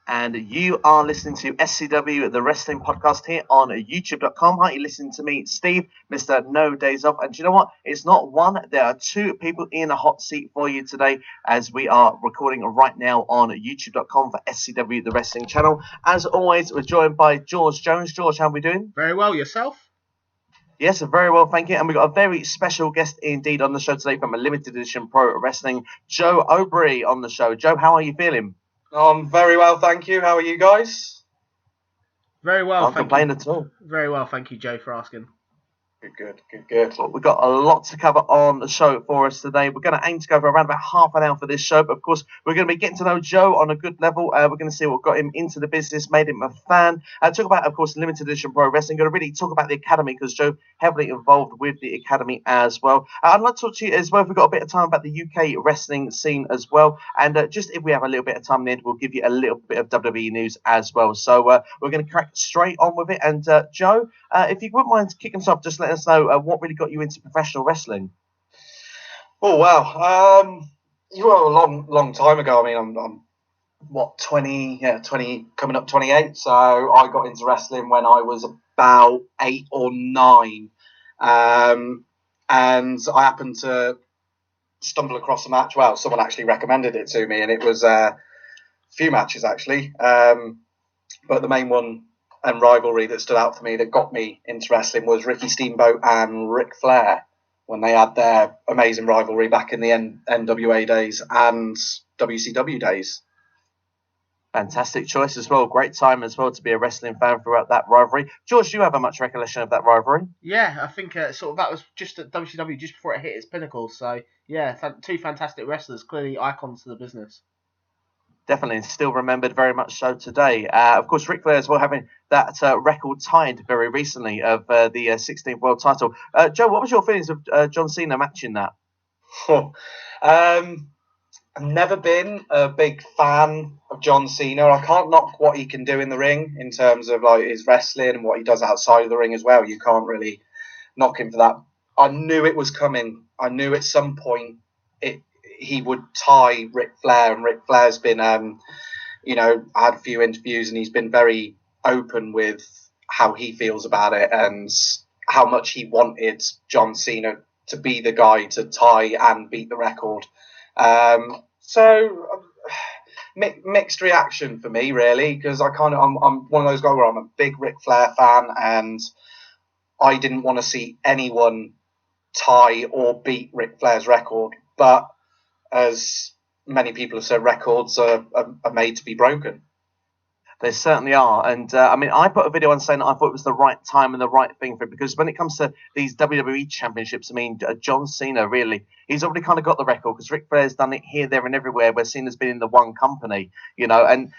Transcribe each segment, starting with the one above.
and you are listening to SCW, the wrestling podcast here on YouTube.com. Hi, you're listening to me, Steve, Mr. No Days Off. And do you know what? It's not one, there are two people in a hot seat for you today as we are recording right now on YouTube.com for SCW, the wrestling channel. As always, we're joined by George Jones. George, how are we doing? Very well, yourself? Yes, very well, thank you. And we've got a very special guest indeed on the show today from a limited edition pro wrestling, Joe Obrey on the show. Joe, how are you feeling? I'm very well, thank you. How are you guys? Very well, Can't complain at all. Very well, thank you, Joe, for asking. Good. Well, we've got a lot to cover on the show for us today. We're going to aim to go for around about half an hour for this show. But, of course, we're going to be getting to know Joe on a good level. We're going to see what got him into the business, made him a fan. Talk about, of course, limited edition pro wrestling. Going to really talk about the academy because Joe heavily involved with the academy as well. I'd like to talk to you as well, if we've got a bit of time, about the UK wrestling scene as well. And just if we have a little bit of time in the end, we'll give you a little bit of WWE news as well. So we're going to crack straight on with it. And, Joe, if you wouldn't mind kicking us off, just let us know what really got you into professional wrestling. Oh wow, you were a long time ago. I mean, I'm what 20 coming up 28. So I got into wrestling when I was about 8 or 9, and I happened to stumble across a match. Well, someone actually recommended it to me, and it was a few matches actually, but the main one and rivalry that stood out for me that got me into wrestling was Ricky Steamboat and Ric Flair when they had their amazing rivalry back in the NWA days and WCW days. Fantastic choice as well. Great time as well to be a wrestling fan throughout that rivalry. George, do you have a much recollection of that rivalry? Yeah, I think that was just at WCW just before it hit its pinnacle. So, yeah, two fantastic wrestlers, clearly icons to the business. Definitely, still remembered very much so today. Of course, Ric Flair as well having that record tied very recently of the 16th world title. Joe, what was your feelings of John Cena matching that? I've never been a big fan of John Cena. I can't knock what he can do in the ring in terms of like his wrestling and what he does outside of the ring as well. You can't really knock him for that. I knew it was coming. I knew at some point he would tie Ric Flair, and Ric Flair's been, had a few interviews, and he's been very open with how he feels about it and how much he wanted John Cena to be the guy to tie and beat the record. So mixed reaction for me, really, because I'm one of those guys where I'm a big Ric Flair fan, and I didn't want to see anyone tie or beat Ric Flair's record, but as many people have said, records are made to be broken. They certainly are. And, I put a video on saying that I thought it was the right time and the right thing for it, because when it comes to these WWE championships, John Cena, really, he's already kind of got the record, because Ric Flair's done it here, there, and everywhere, where Cena's been in the one company, and,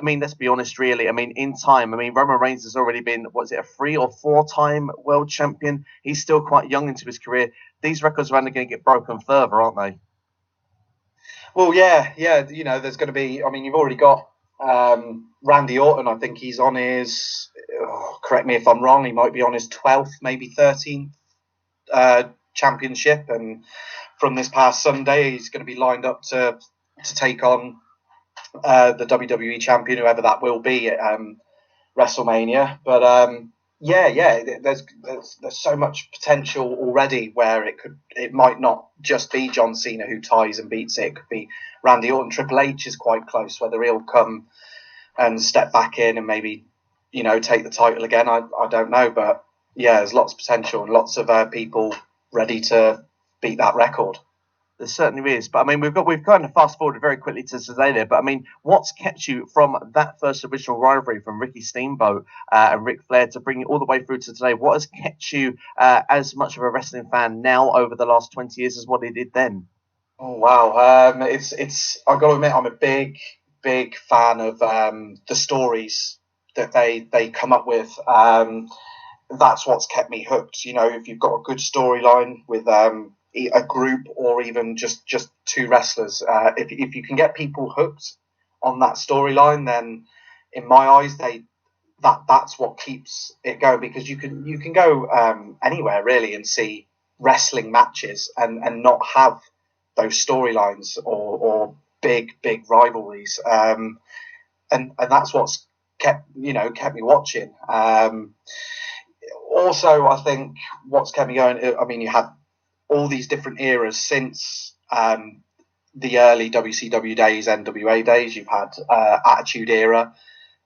let's be honest, really, in time, Roman Reigns has already been, a 3 or 4-time world champion? He's still quite young into his career. These records are only going to get broken further, aren't they? Well, yeah, there's going to be, you've already got Randy Orton. I think he's on his, correct me if I'm wrong, he might be on his 12th, maybe 13th championship. And from this past Sunday, he's going to be lined up to take on the WWE Champion, whoever that will be at WrestleMania. But there's so much potential already where it might not just be John Cena who ties and beats it. It could be Randy Orton. Triple H is quite close, whether he'll come and step back in and maybe, take the title again. I don't know, but yeah, there's lots of potential and lots of people ready to beat that record. There certainly is, but we've kind of fast forwarded very quickly to today there. But what's kept you from that first original rivalry from Ricky Steamboat and Ric Flair to bring it all the way through to today? What has kept you as much of a wrestling fan now over the last 20 years as what it did then? Oh wow, it's I've got to admit, I'm a big fan of the stories that they come up with. That's what's kept me hooked. If you've got a good storyline with a group or even just two wrestlers, if you can get people hooked on that storyline, then in my eyes that's what keeps it going, because you can go anywhere really and see wrestling matches and not have those storylines or big rivalries. and that's what's kept me watching. Also, I think what's kept me going. I mean, you had all these different eras since the early WCW days, NWA days. You've had Attitude Era,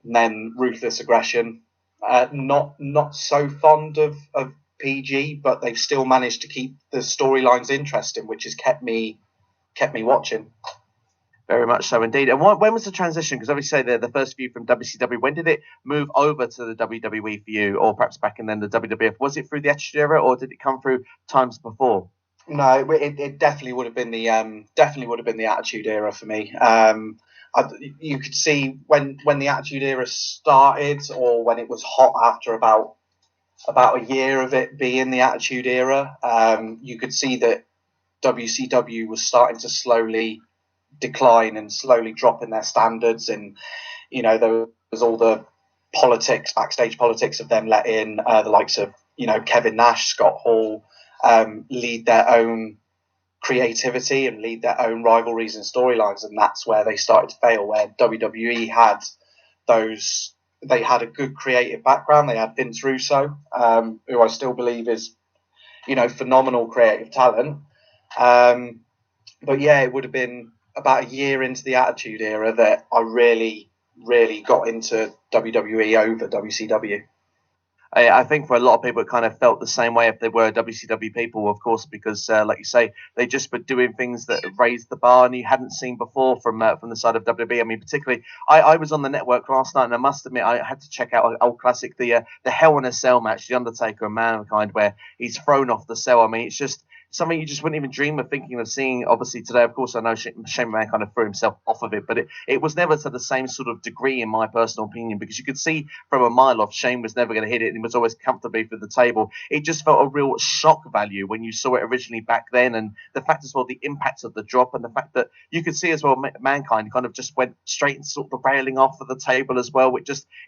and then Ruthless Aggression. Not so fond of PG, but they've still managed to keep the storylines interesting, which has kept me watching. Very much so indeed. And when was the transition? Because obviously the first few from WCW, when did it move over to the WWE for you, or perhaps back in then the WWF? Was it through the Attitude Era, or did it come through times before? No, it definitely would have been the Attitude Era for me. You could see when the Attitude Era started, or when it was hot after about a year of it being the Attitude Era, you could see that WCW was starting to slowly decline and slowly drop in their standards. And, there was all the backstage politics of them letting the likes of, Kevin Nash, Scott Hall, lead their own creativity and lead their own rivalries and storylines. And that's where they started to fail, where WWE had they had a good creative background. They had Vince Russo, who I still believe is, phenomenal creative talent. But yeah, it would have been about a year into the Attitude Era that I really, really got into WWE over WCW. I think for a lot of people, it kind of felt the same way if they were WCW people, of course, because, like you say, they just were doing things that raised the bar and you hadn't seen before from the side of WWE. I mean, particularly, I was on the network last night, and I must admit, I had to check out an old classic, the Hell in a Cell match, The Undertaker and Mankind, where he's thrown off the cell. I mean, it's just something you just wouldn't even dream of thinking of seeing. Obviously today, of course, I know Shane McMahon kind of threw himself off of it, but it was never to the same sort of degree, in my personal opinion, because you could see from a mile off Shane was never going to hit it, and he was always comfortably through the table. It just felt a real shock value when you saw it originally back then, and the fact as well, the impact of the drop, and the fact that you could see as well Mankind kind of just went straight and sort of railing off of the table as well.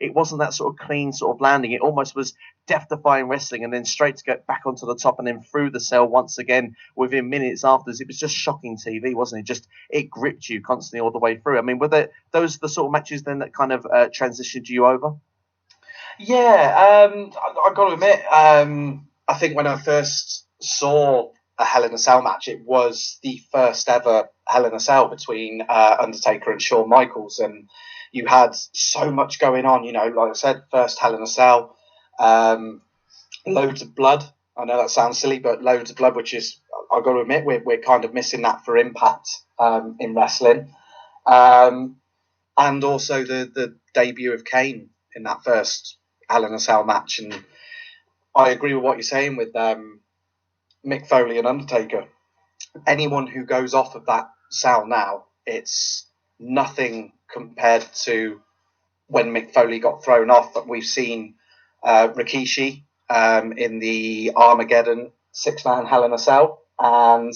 It wasn't that sort of clean sort of landing. It almost was death-defying wrestling, and then straight to get back onto the top and then through the cell once again within minutes afterwards. It was just shocking TV, wasn't it? It gripped you constantly all the way through. I mean, were those the sort of matches then that kind of transitioned you over? Yeah, I got to admit, I think when I first saw a Hell in a Cell match, it was the first ever Hell in a Cell between Undertaker and Shawn Michaels, and you had so much going on. Like I said, first Hell in a Cell, loads of blood. I know that sounds silly, but loads of blood, which is, I've got to admit, we're kind of missing that for Impact in wrestling. And also the debut of Kane in that first Hell in a Cell match. And I agree with what you're saying with Mick Foley and Undertaker. Anyone who goes off of that cell now, it's nothing compared to when Mick Foley got thrown off. But we've seen Rikishi in the Armageddon 6-man Hell in a Cell, and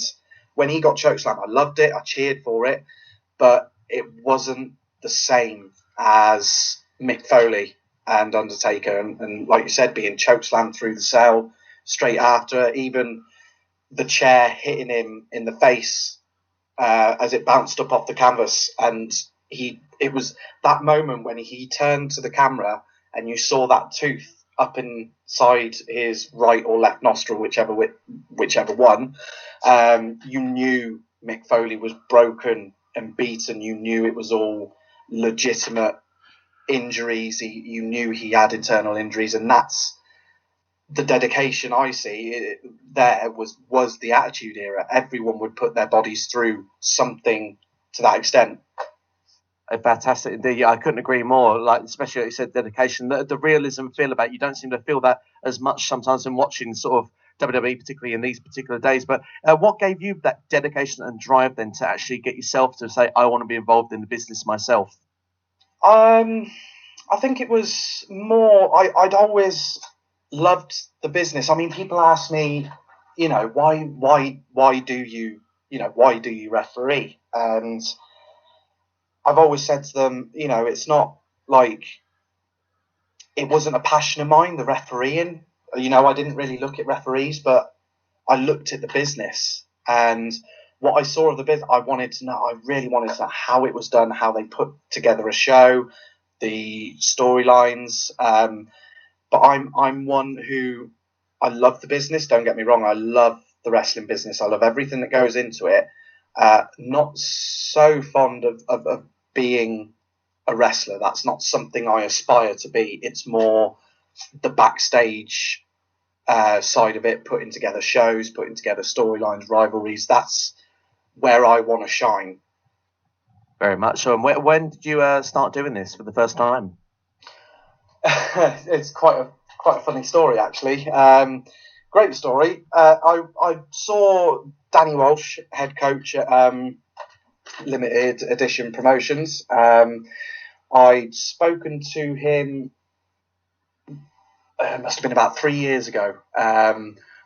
when he got chokeslammed, I loved it, I cheered for it, but it wasn't the same as Mick Foley and Undertaker, and like you said, being chokeslammed through the cell straight after, even the chair hitting him in the face as it bounced up off the canvas, and it was that moment when he turned to the camera and you saw that tooth up inside his right or left nostril, whichever one, you knew Mick Foley was broken and beaten. You knew it was all legitimate injuries. You knew he had internal injuries, and that's the dedication I see there was the Attitude Era. Everyone would put their bodies through something to that extent. Fantastic indeed. Yeah, I couldn't agree more. Like, especially like you said, dedication, the realism feel about it. You don't seem to feel that as much sometimes in watching sort of WWE, particularly in these particular days. But what gave you that dedication and drive then to actually get yourself to say, I want to be involved in the business myself? I think it was more, I'd always loved the business. I mean, people ask me, why do you referee? And I've always said to them, it's not like it wasn't a passion of mine, the refereeing. I didn't really look at referees, but I looked at the business, and what I saw of the business, I really wanted to know how it was done, how they put together a show, the storylines. But I'm one who, I love the business. Don't get me wrong. I love the wrestling business. I love everything that goes into it. Not so fond of being a wrestler. That's not something I aspire to be. It's more the backstage side of it, putting together shows, putting together storylines, rivalries. That's where I want to shine. Very much so. And when did you start doing this for the first time? It's quite a funny story, actually. Great story. I saw Danny Walsh, head coach at Limited Edition Promotions. I'd spoken to him. Must have been about 3 years ago.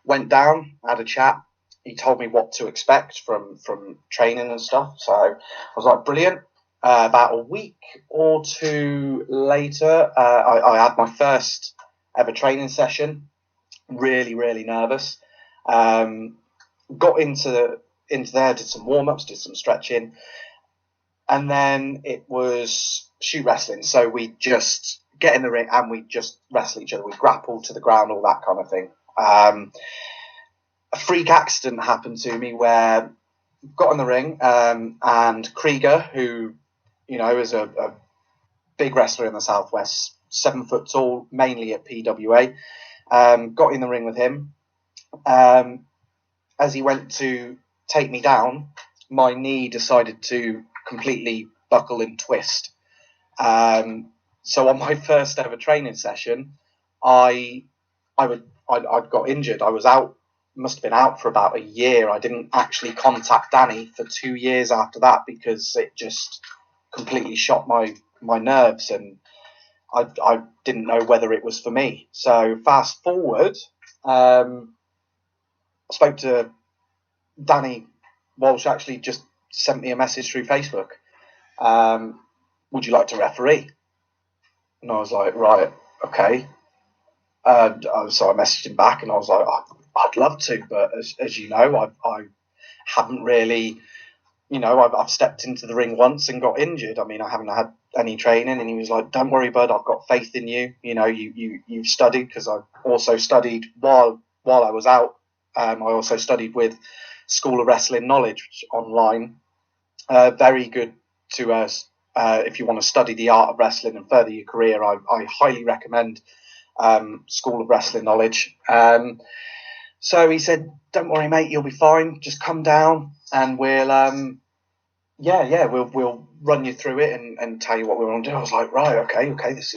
Went down, had a chat. He told me what to expect from training and stuff. So I was like, brilliant. About a week or two later, I had my first ever training session. Really, really nervous. Got into there, did some warm-ups, did some stretching. And then it was shoot wrestling. So we just get in the ring and we just wrestle each other. We grapple to the ground, all that kind of thing. A freak accident happened to me where I got in the ring and Krieger, who, you know, is a big wrestler in the Southwest, 7 foot tall, mainly at PWA, got in the ring with him. As he went to take me down, my knee decided to completely buckle and twist. So on my first ever training session, I got injured. I was out, must have been out for about a year. I didn't actually contact Danny for 2 years after that because it just completely shot my nerves, and I didn't know whether it was for me. So fast forward, I spoke to Danny Walsh, actually just sent me a message through Facebook. Would you like to referee? And I was like, right, okay. So I messaged him back and I was like, I'd love to, but as you know, I haven't really, you know, I've stepped into the ring once and got injured. I mean, I haven't had any training. And he was like, don't worry, bud, I've got faith in you. You know, you've studied, because I also studied while I was out. I also studied with School of Wrestling Knowledge online. Very good to us. If you want to study the art of wrestling and further your career, I highly recommend School of Wrestling Knowledge. So he said, don't worry, mate, you'll be fine. Just come down and we'll run you through it and tell you what we want to do. I was like, right, okay, this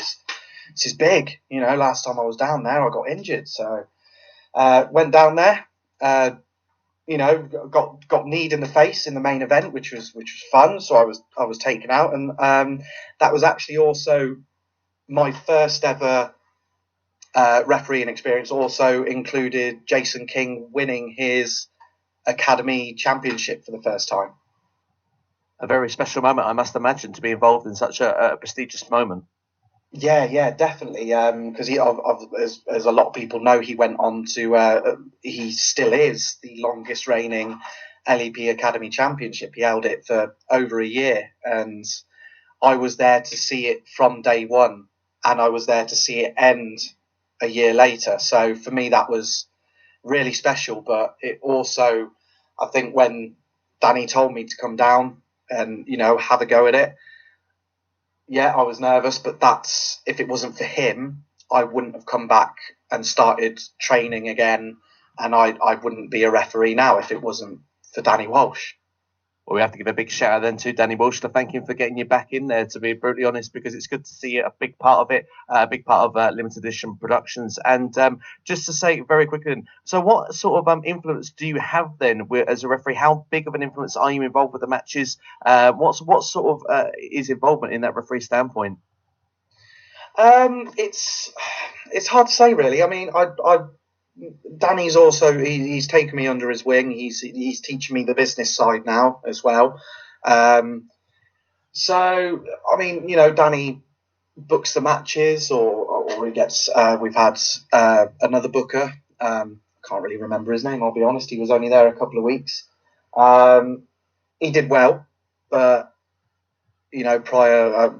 is big. You know, last time I was down there, I got injured. So went down there, you know, got kneed in the face in the main event, which was fun. So I was taken out, and that was actually also my first ever refereeing experience. Also included Jason King winning his Academy Championship for the first time. A very special moment, I must imagine, to be involved in such a prestigious moment. Yeah, definitely. Because as a lot of people know, he went on to, he still is the longest reigning LEP Academy Championship. He held it for over a year, and I was there to see it from day one, and I was there to see it end a year later. So for me, that was really special. But it also, I think, when Danny told me to come down and, you know, have a go at it, yeah, I was nervous, but that's, if it wasn't for him, I wouldn't have come back and started training again, and I wouldn't be a referee now if it wasn't for Danny Walsh. Well, we have to give a big shout out then to Danny Walsh to thank him for getting you back in there, to be brutally honest, because it's good to see a big part of it, a big part of limited edition productions. And just to say very quickly, so what sort of influence do you have then as a referee? How big of an influence are you involved with the matches? What sort of is involvement in that referee standpoint? It's hard to say, really. I mean, Danny's also, he's taken me under his wing. He's teaching me the business side now as well. So, I mean, you know, Danny books the matches, or he gets, we've had another booker. Can't really remember his name, I'll be honest. He was only there a couple of weeks. He did well, but, you know, prior,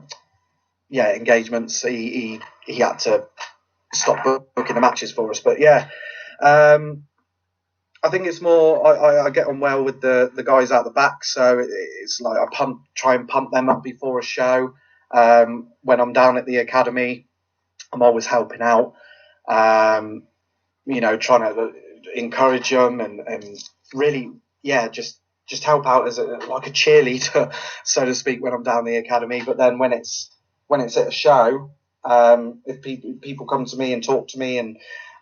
engagements. He had to stop booking the matches for us. But yeah, I think it's more I get on well with the guys out the back, so it's like I try and pump them up before a show. When I'm down at the academy, I'm always helping out. Trying to encourage them and really, just help out as like a cheerleader, so to speak, when I'm down the academy. But then when it's at a show, if people come to me and talk to me and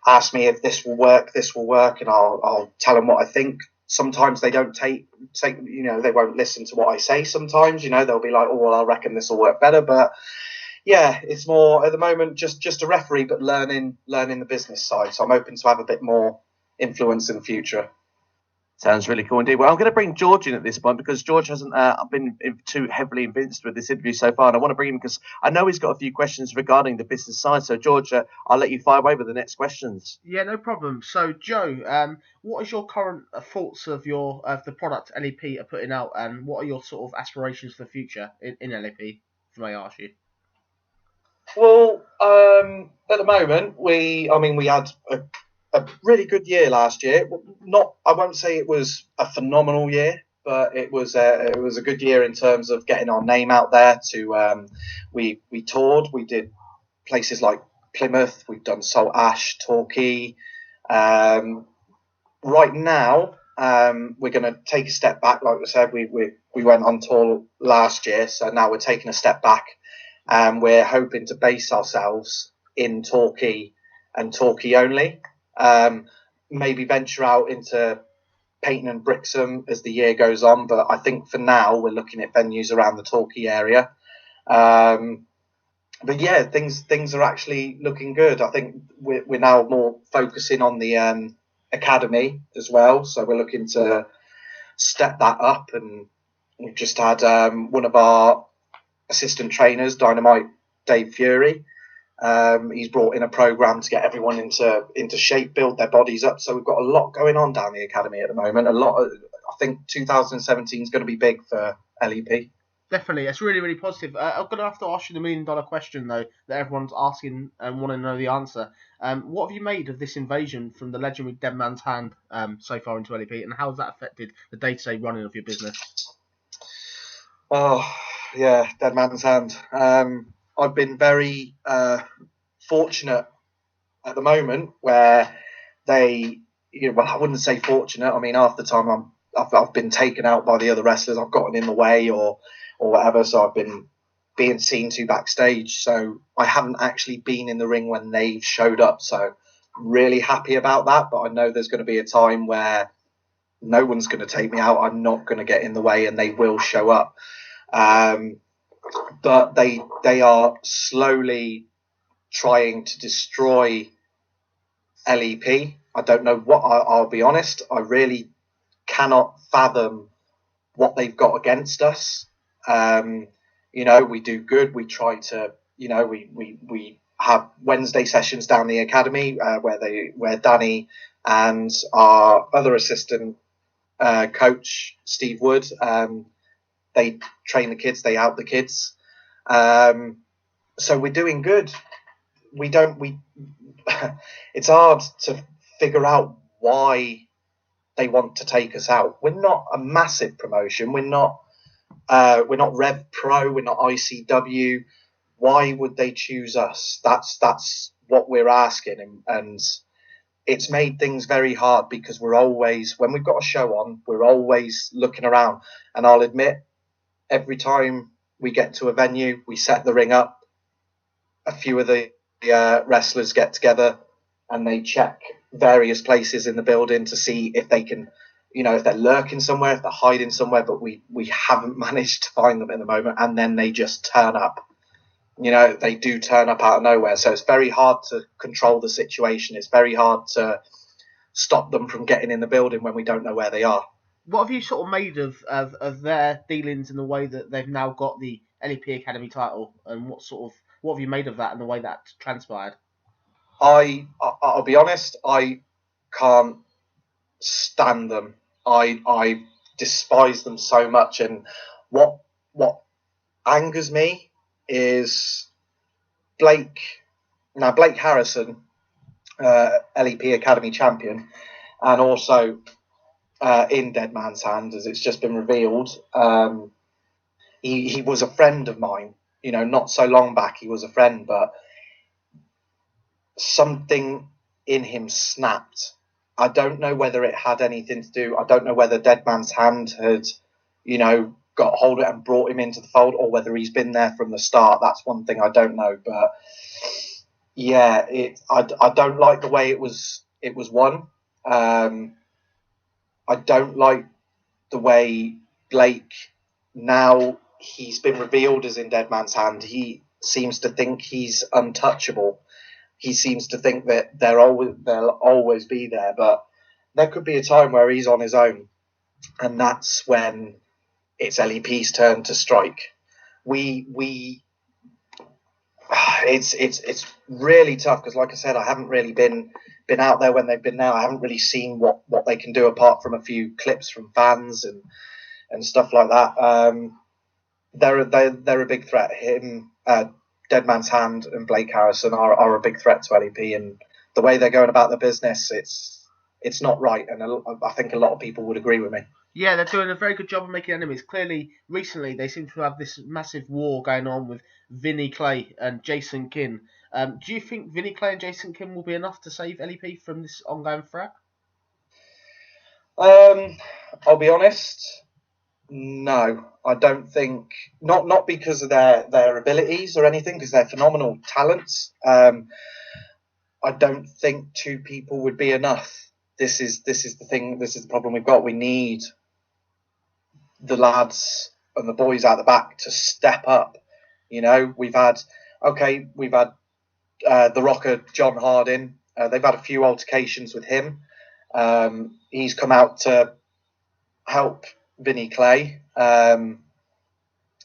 ask me if this will work, and I'll tell them what I think. Sometimes they don't take, they won't listen to what I say. Sometimes, they'll be like, oh, well, I reckon this will work better. But yeah, it's more at the moment just a referee, but learning the business side. So I'm hoping to have a bit more influence in the future. Sounds really cool indeed. Well, I'm going to bring George in at this point because George hasn't been too heavily convinced with this interview so far. And I want to bring him because I know he's got a few questions regarding the business side. So, George, I'll let you fire away with the next questions. Yeah, no problem. So, Joe, what is your current thoughts of the product LEP are putting out, and what are your sort of aspirations for the future in LEP, if I may ask you? Well, at the moment, we had a really good year last year. I won't say it was a phenomenal year, but it was a good year in terms of getting our name out there. We toured. We did places like Plymouth. We've done Salt Ash, Torquay. Right now, we're going to take a step back. Like I said, we went on tour last year, so now we're taking a step back, and we're hoping to base ourselves in Torquay and Torquay only. Maybe venture out into Peyton and Brixham as the year goes on, but I think for now we're looking at venues around the Torquay area. But yeah, things are actually looking good. I think we're now more focusing on the academy as well, so we're looking to step that up. And we've just had one of our assistant trainers, Dynamite Dave Fury. He's brought in a program to get everyone into shape, build their bodies up. So we've got a lot going on down the academy at the moment. I think 2017 is going to be big for LEP. Definitely, that's really, really positive. I'm going to have to ask you the $1 million question, though, that everyone's asking and want to know the answer. What have you made of this invasion from the legendary Dead Man's Hand so far into LEP, and how has that affected the day-to-day running of your business? Oh, yeah, Dead Man's Hand. I've been very fortunate at the moment where I wouldn't say fortunate. I mean, half the time I've been taken out by the other wrestlers. I've gotten in the way or whatever. So I've been being seen to backstage. So I haven't actually been in the ring when they've showed up. So I'm really happy about that. But I know there's going to be a time where no one's going to take me out. I'm not going to get in the way, and they will show up. But they are slowly trying to destroy LEP. I don't know what. I'll be honest. I really cannot fathom what they've got against us. We do good. We try to. We have Wednesday sessions down the academy where Danny and our other assistant coach Steve Wood. They train the kids. They out the kids. So we're doing good. It's hard to figure out why they want to take us out. We're not a massive promotion. We're not Rev Pro. We're not ICW. Why would they choose us? That's what we're asking, and it's made things very hard because we're always, when we've got a show on, we're always looking around. And I'll admit, every time we get to a venue, we set the ring up. A few of the wrestlers get together and they check various places in the building to see if they can, if they're lurking somewhere, if they're hiding somewhere, but we haven't managed to find them at the moment. And then they just turn up. They do turn up out of nowhere. So it's very hard to control the situation. It's very hard to stop them from getting in the building when we don't know where they are. What have you sort of made of their dealings in the way that they've now got the LEP Academy title, and what have you made of that and the way that transpired? I'll be honest, I can't stand them. I despise them so much, and what angers me is Blake Harrison, LEP Academy Champion, and also in Dead Man's Hand, as it's just been revealed, he was a friend of mine. Not so long back he was a friend, but something in him snapped. I don't know whether it had anything to do. I don't know whether Dead Man's Hand had, got hold of it and brought him into the fold, or whether he's been there from the start. That's one thing I don't know. But yeah, I don't like the way it was won. I don't like the way Blake, now he's been revealed as in Dead Man's Hand, he seems to think he's untouchable. He seems to think that they'll always be there, but there could be a time where he's on his own, and that's when it's LEP's turn to strike. It's really tough because, like I said, I haven't really been out there when they've been there. I haven't really seen what they can do apart from a few clips from fans and stuff like that. They're a big threat. Him, Dead Man's Hand, and Blake Harrison are a big threat to LEP, and the way they're going about the business, it's not right, and I think a lot of people would agree with me. Yeah, they're doing a very good job of making enemies. Clearly, recently they seem to have this massive war going on with Vinny Clay and Jason Kinn. Do you think Vinny Clay and Jason Kinn will be enough to save LEP from this ongoing threat? I'll be honest. No, I don't think. Not because of their abilities or anything, because they're phenomenal talents. I don't think two people would be enough. This is the thing. This is the problem we've got. We need the lads and the boys out the back to step up. We've had the rocker John Harding. They've had a few altercations with him. He's come out to help Vinny Clay at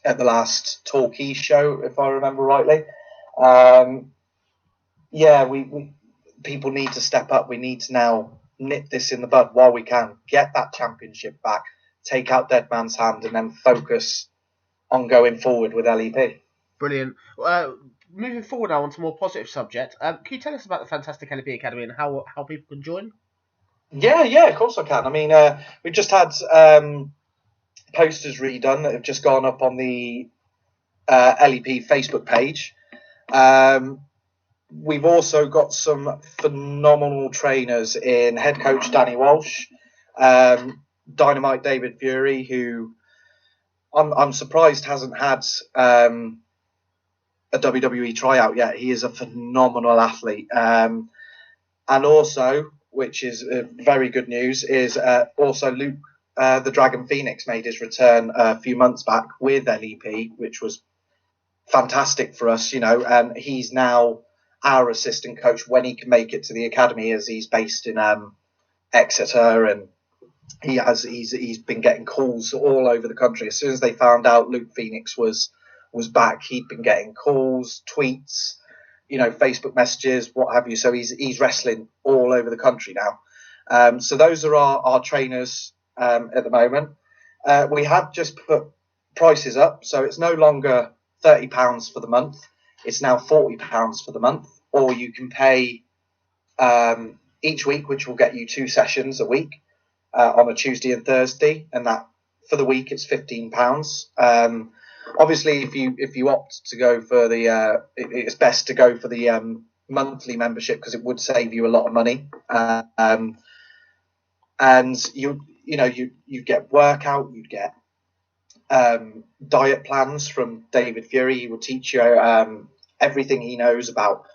the last Torquay show, if I remember rightly. We people need to step up. We need to now nip this in the bud while we can. Get that championship back, take out Dead Man's Hand, and then focus on going forward with LEP. Brilliant. Moving forward now onto a more positive subject, can you tell us about the fantastic LEP Academy and how people can join? Yeah, of course I can. I mean, we've just had posters redone that have just gone up on the LEP Facebook page. We've also got some phenomenal trainers in head coach Danny Walsh, Dynamite David Fury, who I'm surprised hasn't had a WWE tryout yet. He is a phenomenal athlete. And also, which is very good news, is also Luke the Dragon Phoenix made his return a few months back with LEP, which was fantastic for us, and he's now our assistant coach when he can make it to the academy, as he's based in Exeter, and he's been getting calls all over the country. As soon as they found out Luke Phoenix was back, he'd been getting calls, tweets, Facebook messages, what have you. So he's wrestling all over the country now. So those are our trainers at the moment. We have just put prices up, so it's no longer £30 for the month. It's now £40 for the month, or you can pay each week, which will get you 2 sessions a week on a Tuesday and Thursday, and that for the week it's £15. Obviously, if you opt to go for the, it's best to go for the monthly membership because it would save you a lot of money, and you get workout, you get diet plans from David Fury. He will teach you everything he knows about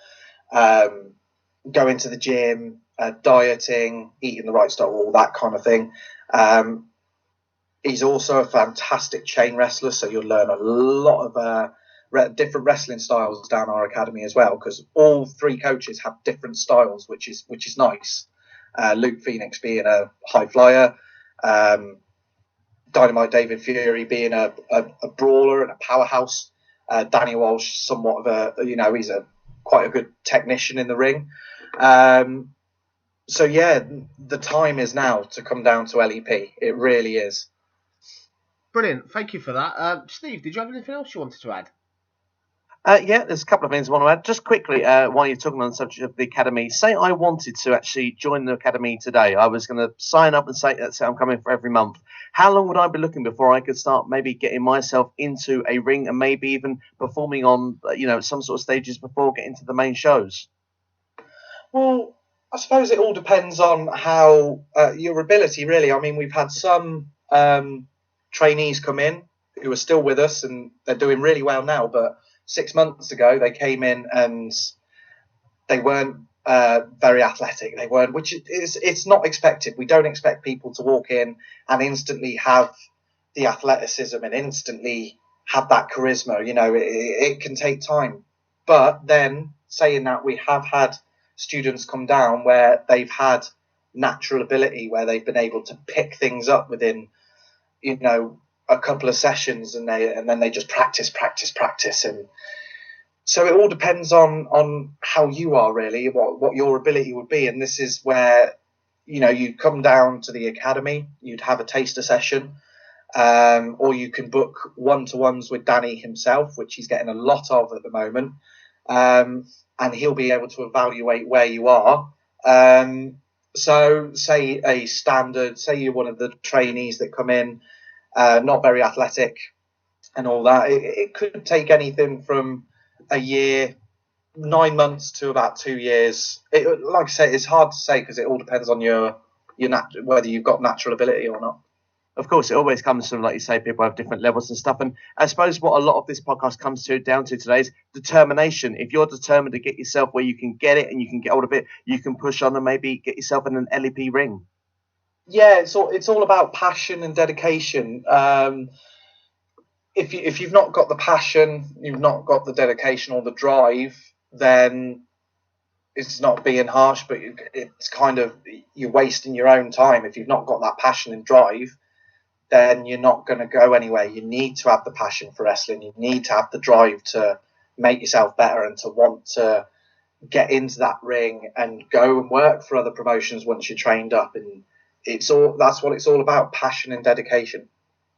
going to the gym, dieting, eating the right stuff, all that kind of thing. He's also a fantastic chain wrestler, so you'll learn a lot of different wrestling styles down our academy as well, because all 3 coaches have different styles, which is nice. Luke Phoenix being a high flyer, Dynamite David Fury being a brawler and a powerhouse, Danny Walsh somewhat of he's quite a good technician in the ring. So yeah, the time is now to come down to LEP. It really is. Brilliant, thank you for that. Steve, did you have anything else you wanted to add? Yeah, there's a couple of things I want to add. Just quickly, while you're talking on the subject of the academy, say I wanted to actually join the academy today. I was going to sign up and say, that's it, I'm coming for every month. How long would I be looking before I could start maybe getting myself into a ring and maybe even performing on, some sort of stages before getting to the main shows? Well, I suppose it all depends on how your ability, really. I mean, we've had some trainees come in who are still with us, and they're doing really well now. But 6 months ago, they came in and they weren't very athletic. They weren't, which is it's not expected. We don't expect people to walk in and instantly have the athleticism and instantly have that charisma. It can take time. But then, saying that, we have had students come down where they've had natural ability, where they've been able to pick things up within, a couple of sessions, and then they just practice, and so it all depends on how you are, really, what your ability would be. And this is where, you'd come down to the academy, you'd have a taster session, or you can book one-to-ones with Danny himself, which he's getting a lot of at the moment, and he'll be able to evaluate where you are. So say you're one of the trainees that come in, not very athletic and all that. It could take anything from a year, 9 months to about 2 years. Like I say, it's hard to say because it all depends on whether you've got natural ability or not. Of course, it always comes from, like you say, people have different levels and stuff. And I suppose what a lot of this podcast comes down to today is determination. If you're determined to get yourself where you can get it and you can get hold of it, you can push on and maybe get yourself in an LEP ring. Yeah, it's all about passion and dedication. If you've not got the passion, you've not got the dedication or the drive, then it's not being harsh, but it's kind of, you're wasting your own time. If you've not got that passion and drive, then you're not going to go anywhere. You need to have the passion for wrestling. You need to have the drive to make yourself better and to want to get into that ring and go and work for other promotions once you're trained up. And that's what it's all about, passion and dedication.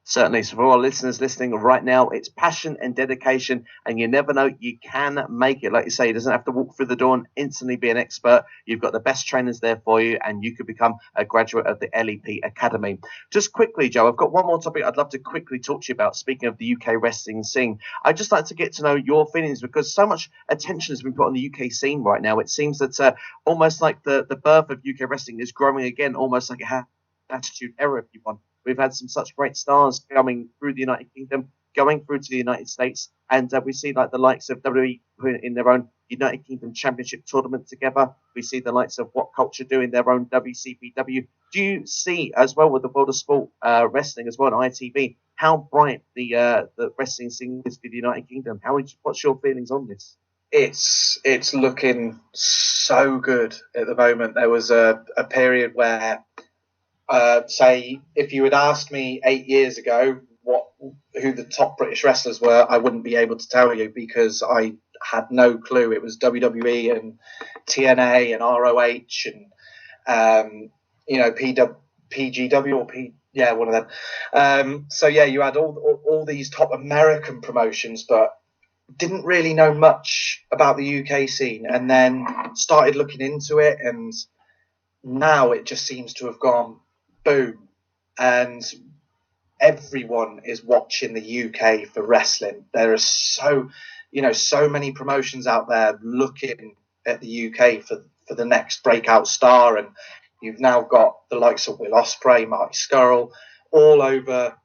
Certainly. So for all our listeners listening right now, it's passion and dedication, and you never know, you can make it. Like you say, you doesn't have to walk through the door and instantly be an expert. You've got the best trainers there for you, and you could become a graduate of the LEP Academy. Just quickly, Joe, I've got one more topic I'd love to quickly talk to you about. Speaking of the UK wrestling scene, I'd just like to get to know your feelings, because so much attention has been put on the UK scene right now. It seems that almost like the birth of UK wrestling is growing again, almost like it had attitude era, if you want. We've had some such great stars coming through the United Kingdom, going through to the United States, and we see like the likes of WWE putting in their own United Kingdom Championship tournament together. We see the likes of What Culture doing their own WCPW. Do you see, as well with the World of Sport wrestling as well on ITV, how bright the wrestling scene is for the United Kingdom? What's your feelings on this? It's looking so good at the moment. There was a period where, say, if you had asked me 8 years ago who the top British wrestlers were, I wouldn't be able to tell you, because I had no clue. It was WWE and TNA and ROH and PGW or one of them. So yeah, you had all these top American promotions, but didn't really know much about the UK scene, and then started looking into it, and now it just seems to have gone boom, and everyone is watching the UK for wrestling. There are so many promotions out there looking at the UK for the next breakout star, and you've now got the likes of Will Ospreay, Marty Scurll, all over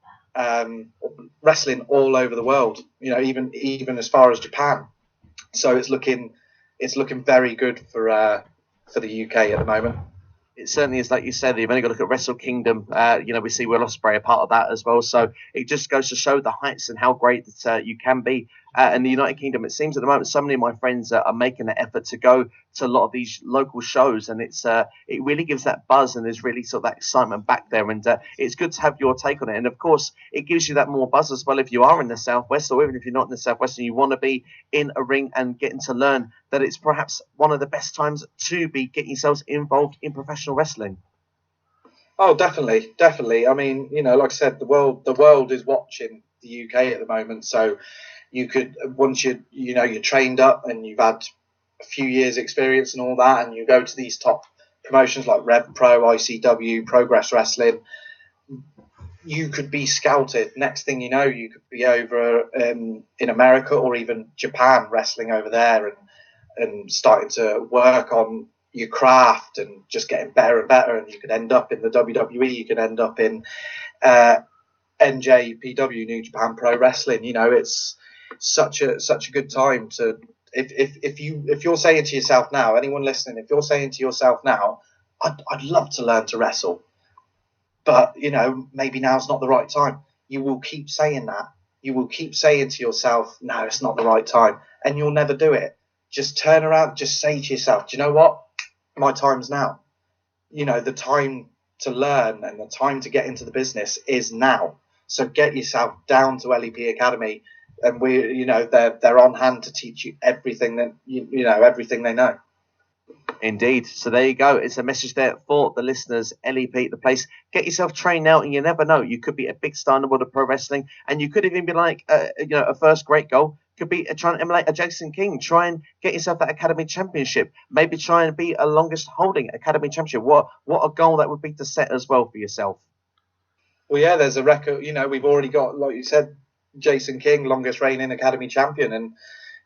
wrestling all over the world. Even as far as Japan. So it's looking very good for the UK at the moment. It certainly is, like you said. You've only got to look at Wrestle Kingdom. We see Will Ospreay a part of that as well. So it just goes to show the heights and how great that you can be in the United Kingdom. It seems at the moment so many of my friends are making an effort to go to a lot of these local shows, and it really gives that buzz, and there's really sort of that excitement back there. And it's good to have your take on it. And of course, it gives you that more buzz as well if you are in the Southwest, or even if you're not in the Southwest and you want to be in a ring and getting to learn that it's perhaps one of the best times to be getting yourselves involved in professional wrestling. Oh, definitely. I mean, like I said, the world is watching the UK at the moment. So, you could, once you're trained up and you've had a few years experience and all that, and you go to these top promotions like Rev Pro, ICW, Progress Wrestling, you could be scouted. Next thing you know, you could be over in America or even Japan, wrestling over there and starting to work on your craft and just getting better and better. And you could end up in the WWE. You could end up in NJPW, New Japan Pro Wrestling. It's such a good time to. If you're saying to yourself now, anyone listening, if you're saying to yourself now, I'd love to learn to wrestle, but maybe now's not the right time. You will keep saying that. You will keep saying to yourself, no, it's not the right time, and you'll never do it. Just turn around, just say to yourself, do you know what? My time's now. The time to learn and the time to get into the business is now. So get yourself down to LEP Academy, and they're on hand to teach you everything that everything they know. Indeed. So there you go. It's a message there for the listeners. LEP, the place. Get yourself trained now, and you never know. You could be a big star in the world of pro wrestling, and you could even be like, a first great goal could be trying to emulate a Jason King. Try and get yourself that Academy Championship. Maybe try and be a longest holding Academy Championship. What a goal that would be to set as well for yourself. Well, yeah, there's a record. We've already got, like you said, Jason King, longest reigning Academy Champion, and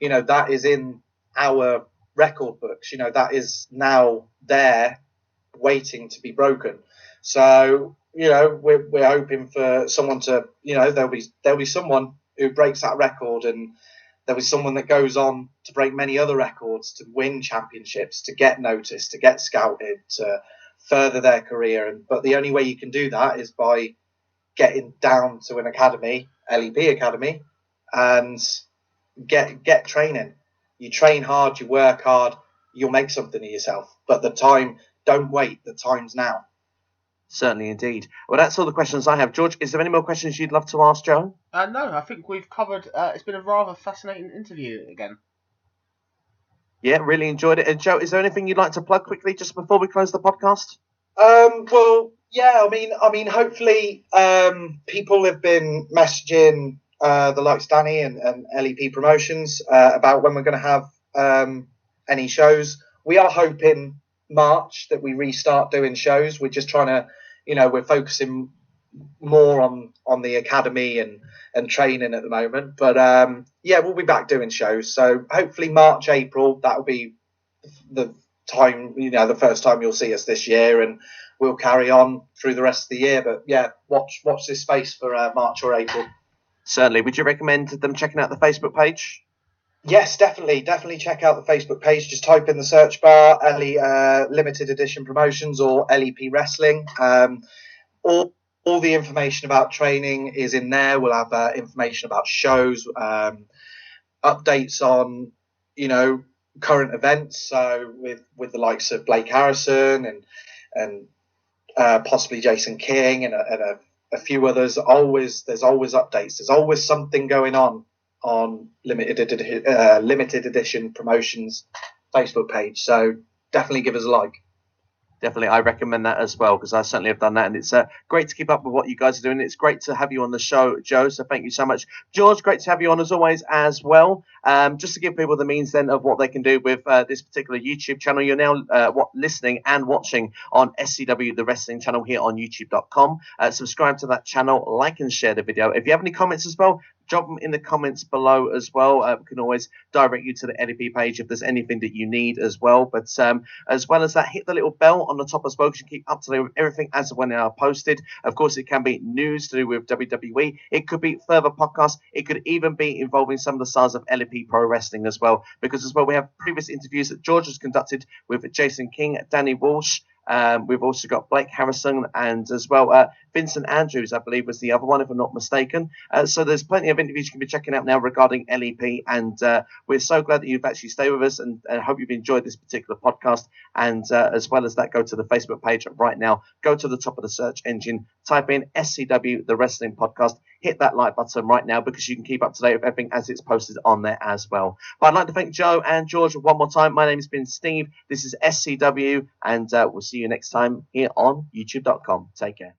that is in our record books. That is now there waiting to be broken. So we're hoping for someone to there'll be someone who breaks that record, and there'll be someone that goes on to break many other records, to win championships, to get noticed, to get scouted, to further their career. But the only way you can do that is by getting down to an academy, LEP Academy, and get training. You train hard, you work hard, you'll make something of yourself. But don't wait. The time's now. Certainly, indeed. Well, that's all the questions I have. George, is there any more questions you'd love to ask Joe? No, I think we've covered. It's been a rather fascinating interview again. Yeah, really enjoyed it. And Joe, is there anything you'd like to plug quickly just before we close the podcast? Well, yeah. I mean, hopefully, people have been messaging the likes Danny and LEP Promotions about when we're going to have any shows. We are hoping March that we restart doing shows. We're just trying to, we're focusing more on the academy and training at the moment. But yeah, we'll be back doing shows. So hopefully March, April, that'll be the time, the first time you'll see us this year, and we'll carry on through the rest of the year. But yeah, watch this space for March or April. Certainly. Would you recommend them checking out the Facebook page? Yes, definitely check out the Facebook page. Just type in the search bar limited edition promotions or LEP wrestling. All the information about training is in there. We'll have information about shows, updates on current events. So with the likes of Blake Harrison and possibly Jason King and a few others. There's always updates. There's always something going on limited edition promotions Facebook page. So definitely give us a like. Definitely, I recommend that as well, because I certainly have done that, and it's great to keep up with what you guys are doing. It's great to have you on the show, Joe, so thank you so much. George, great to have you on as always as well. Just to give people the means then of what they can do with this particular YouTube channel, you're now listening and watching on SCW, the wrestling channel here on youtube.com. Subscribe to that channel, like and share the video. If you have any comments as well, drop them in the comments below as well. We can always direct you to the LEP page if there's anything that you need as well. But as well as that, hit the little bell on the top as well, so you can keep up to date with everything as when they are posted. Of course, it can be news to do with WWE. It could be further podcasts. It could even be involving some of the stars of LEP Pro Wrestling as well. Because as well, we have previous interviews that George has conducted with Jason King, Danny Walsh. We've also got Blake Harrison and as well Vincent Andrews, I believe, was the other one, if I'm not mistaken. So there's plenty of interviews you can be checking out now regarding LEP. And we're so glad that you've actually stayed with us, and hope you've enjoyed this particular podcast. And as well as that, go to the Facebook page right now. Go to the top of the search engine, type in SCW, the Wrestling Podcast. Hit that like button right now, because you can keep up to date with everything as it's posted on there as well. But I'd like to thank Joe and George one more time. My name has been Steve. This is SCW, and we'll see you next time here on youtube.com. Take care.